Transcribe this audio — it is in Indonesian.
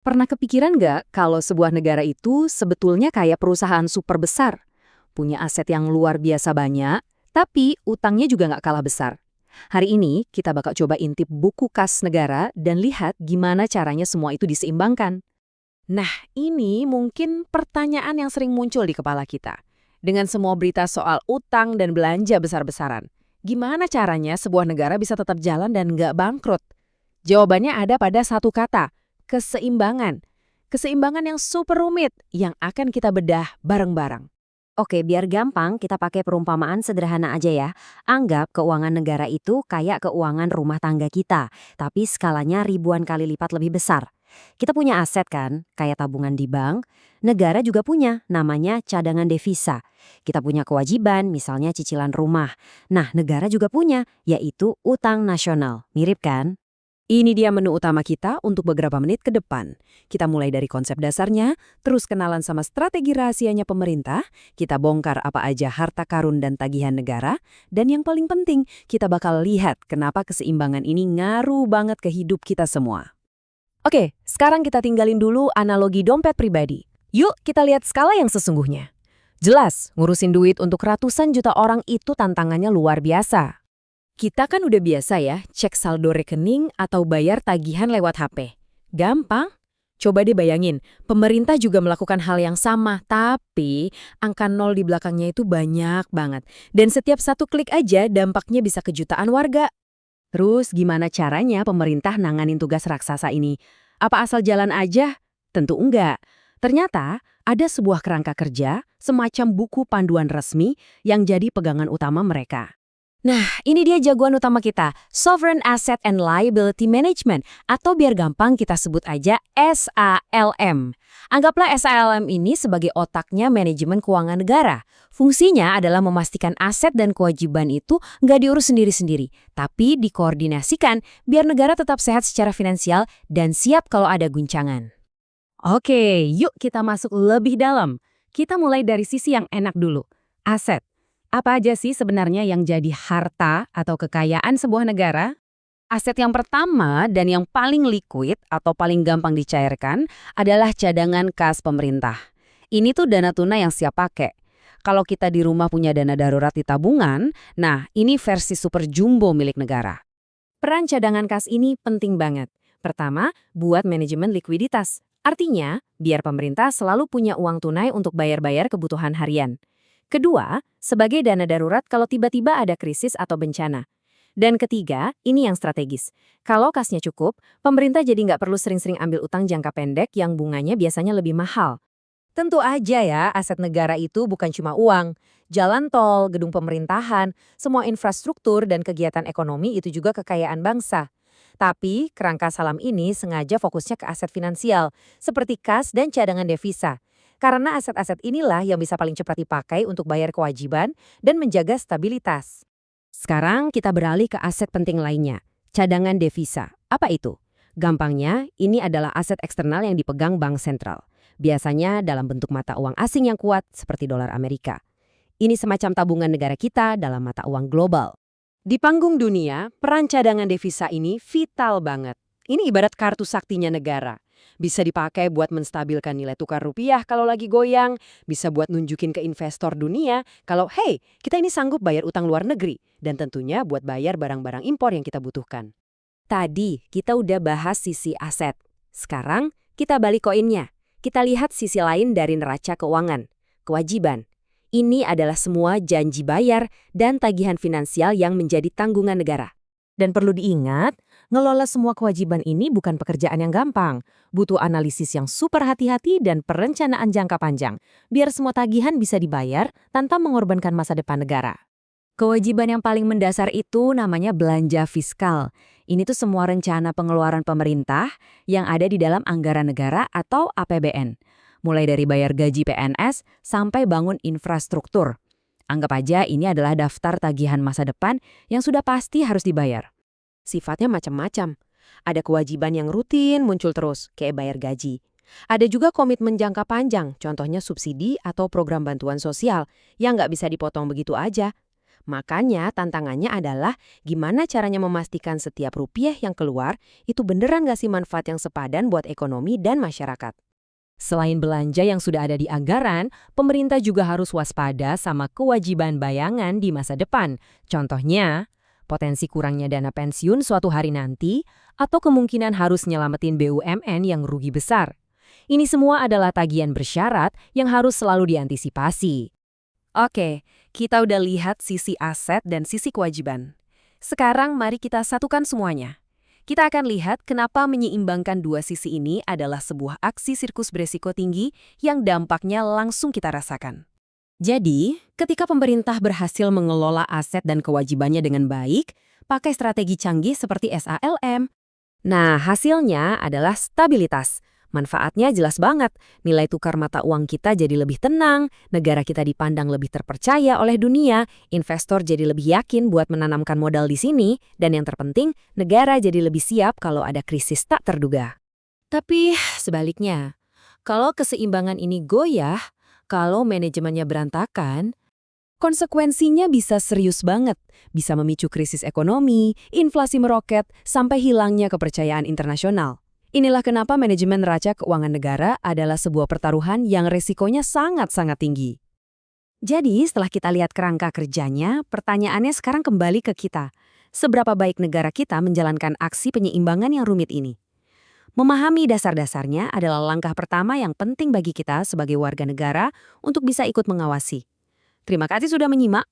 Pernah kepikiran nggak kalau sebuah negara itu sebetulnya kayak perusahaan super besar? Punya aset yang luar biasa banyak, tapi utangnya juga nggak kalah besar. Hari ini kita bakal coba intip buku kas negara dan lihat gimana caranya semua itu diseimbangkan. Nah, ini mungkin pertanyaan yang sering muncul di kepala kita. Dengan semua berita soal utang dan belanja besar-besaran, gimana caranya sebuah negara bisa tetap jalan dan nggak bangkrut? Jawabannya ada pada satu kata, keseimbangan. Keseimbangan yang super rumit yang akan kita bedah bareng-bareng. Oke, biar gampang kita pakai perumpamaan sederhana aja ya. Anggap keuangan negara itu kayak keuangan rumah tangga kita, tapi skalanya ribuan kali lipat lebih besar. Kita punya aset kan, kayak tabungan di bank. Negara juga punya, namanya cadangan devisa. Kita punya kewajiban, misalnya cicilan rumah. Nah, negara juga punya, yaitu utang nasional. Mirip kan? Ini dia menu utama kita untuk beberapa menit ke depan. Kita mulai dari konsep dasarnya, terus kenalan sama strategi rahasianya pemerintah, kita bongkar apa aja harta karun dan tagihan negara, dan yang paling penting, kita bakal lihat kenapa keseimbangan ini ngaruh banget ke hidup kita semua. Oke, sekarang kita tinggalin dulu analogi dompet pribadi. Yuk kita lihat skala yang sesungguhnya. Jelas, ngurusin duit untuk ratusan juta orang itu tantangannya luar biasa. Kita kan udah biasa ya cek saldo rekening atau bayar tagihan lewat HP. Gampang. Coba deh bayangin, pemerintah juga melakukan hal yang sama, tapi angka nol di belakangnya itu banyak banget. Dan setiap satu klik aja dampaknya bisa ke jutaan warga. Terus gimana caranya pemerintah nanganin tugas raksasa ini? Apa asal jalan aja? Tentu enggak. Ternyata ada sebuah kerangka kerja, semacam buku panduan resmi yang jadi pegangan utama mereka. Nah, ini dia jagoan utama kita, Sovereign Asset and Liability Management, atau biar gampang kita sebut aja SALM. Anggaplah SALM ini sebagai otaknya manajemen keuangan negara. Fungsinya adalah memastikan aset dan kewajiban itu nggak diurus sendiri-sendiri, tapi dikoordinasikan biar negara tetap sehat secara finansial dan siap kalau ada guncangan. Oke, yuk kita masuk lebih dalam. Kita mulai dari sisi yang enak dulu, aset. Apa aja sih sebenarnya yang jadi harta atau kekayaan sebuah negara? Aset yang pertama dan yang paling liquid atau paling gampang dicairkan adalah cadangan kas pemerintah. Ini tuh dana tunai yang siap pakai. Kalau kita di rumah punya dana darurat di tabungan, nah ini versi super jumbo milik negara. Peran cadangan kas ini penting banget. Pertama, buat manajemen likuiditas. Artinya, biar pemerintah selalu punya uang tunai untuk bayar-bayar kebutuhan harian. Kedua, sebagai dana darurat kalau tiba-tiba ada krisis atau bencana. Dan ketiga, ini yang strategis. Kalau kasnya cukup, pemerintah jadi nggak perlu sering-sering ambil utang jangka pendek yang bunganya biasanya lebih mahal. Tentu aja ya, aset negara itu bukan cuma uang. Jalan tol, gedung pemerintahan, semua infrastruktur dan kegiatan ekonomi itu juga kekayaan bangsa. Tapi, kerangka salam ini sengaja fokusnya ke aset finansial, seperti kas dan cadangan devisa. Karena aset-aset inilah yang bisa paling cepat dipakai untuk bayar kewajiban dan menjaga stabilitas. Sekarang kita beralih ke aset penting lainnya, cadangan devisa. Apa itu? Gampangnya, ini adalah aset eksternal yang dipegang bank sentral. Biasanya dalam bentuk mata uang asing yang kuat seperti dolar Amerika. Ini semacam tabungan negara kita dalam mata uang global. Di panggung dunia, peran cadangan devisa ini vital banget. Ini ibarat kartu saktinya negara. Bisa dipakai buat menstabilkan nilai tukar rupiah kalau lagi goyang, bisa buat nunjukin ke investor dunia kalau hey, kita ini sanggup bayar utang luar negeri, dan tentunya buat bayar barang-barang impor yang kita butuhkan. Tadi kita udah bahas sisi aset. Sekarang kita balik koinnya. Kita lihat sisi lain dari neraca keuangan, kewajiban. Ini adalah semua janji bayar dan tagihan finansial yang menjadi tanggungan negara. Dan perlu diingat, ngelola semua kewajiban ini bukan pekerjaan yang gampang. Butuh analisis yang super hati-hati dan perencanaan jangka panjang, biar semua tagihan bisa dibayar tanpa mengorbankan masa depan negara. Kewajiban yang paling mendasar itu namanya belanja fiskal. Ini tuh semua rencana pengeluaran pemerintah yang ada di dalam anggaran negara atau APBN. Mulai dari bayar gaji PNS sampai bangun infrastruktur. Anggap aja ini adalah daftar tagihan masa depan yang sudah pasti harus dibayar. Sifatnya macam-macam. Ada kewajiban yang rutin muncul terus, kayak bayar gaji. Ada juga komitmen jangka panjang, contohnya subsidi atau program bantuan sosial, yang nggak bisa dipotong begitu aja. Makanya tantangannya adalah gimana caranya memastikan setiap rupiah yang keluar itu beneran ngasih manfaat yang sepadan buat ekonomi dan masyarakat. Selain belanja yang sudah ada di anggaran, pemerintah juga harus waspada sama kewajiban bayangan di masa depan. Contohnya, potensi kurangnya dana pensiun suatu hari nanti, atau kemungkinan harus nyelamatin BUMN yang rugi besar. Ini semua adalah tagihan bersyarat yang harus selalu diantisipasi. Oke, kita udah lihat sisi aset dan sisi kewajiban. Sekarang mari kita satukan semuanya. Kita akan lihat kenapa menyeimbangkan dua sisi ini adalah sebuah aksi sirkus beresiko tinggi yang dampaknya langsung kita rasakan. Jadi, ketika pemerintah berhasil mengelola aset dan kewajibannya dengan baik, pakai strategi canggih seperti SALM. Nah, hasilnya adalah stabilitas. Manfaatnya jelas banget, nilai tukar mata uang kita jadi lebih tenang, negara kita dipandang lebih terpercaya oleh dunia, investor jadi lebih yakin buat menanamkan modal di sini, dan yang terpenting, negara jadi lebih siap kalau ada krisis tak terduga. Tapi sebaliknya, kalau keseimbangan ini goyah, kalau manajemennya berantakan, konsekuensinya bisa serius banget, bisa memicu krisis ekonomi, inflasi meroket, sampai hilangnya kepercayaan internasional. Inilah kenapa manajemen neraca keuangan negara adalah sebuah pertaruhan yang resikonya sangat-sangat tinggi. Jadi, setelah kita lihat kerangka kerjanya, pertanyaannya sekarang kembali ke kita. Seberapa baik negara kita menjalankan aksi penyeimbangan yang rumit ini? Memahami dasar-dasarnya adalah langkah pertama yang penting bagi kita sebagai warga negara untuk bisa ikut mengawasi. Terima kasih sudah menyimak.